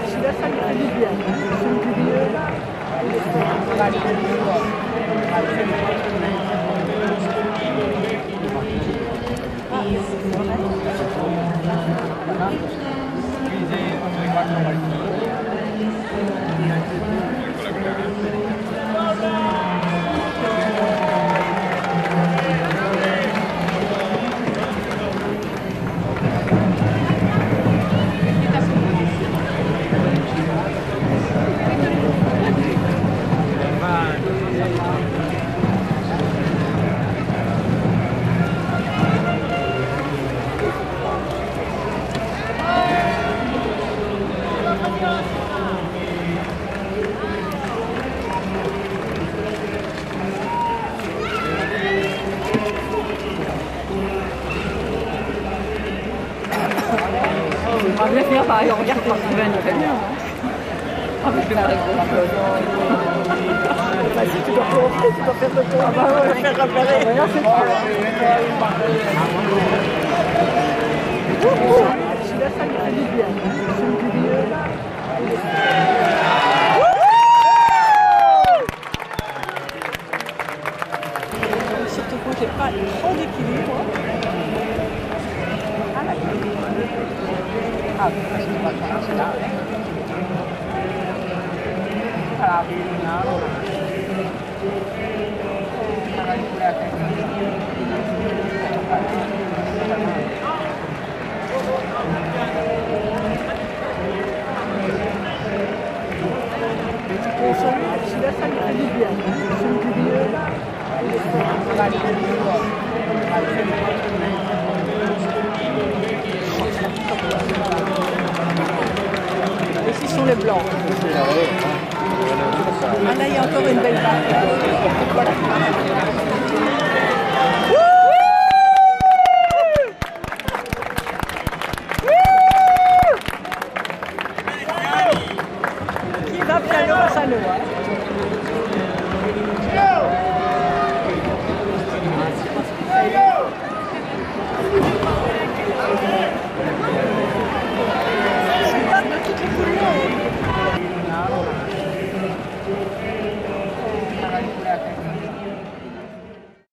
Celui-là, ça lui fait du bien. Celui du milieu, là, il est On va bien finir par aller en regard par trouver un Italien. Ah, mais je vais m'arrêter. Vas-y, tu dois faire le tour. Ah bah ouais, le faire repérer. Celui-là, ça lui fait du bien. Celui du milieu, là, il est surtout que j'ai pas trop d'équilibre. Celui-là, ça lui fait du bien. Celui du milieu, là, il est ici sont les blancs. Ah là, il y a encore une belle vague. Voilà.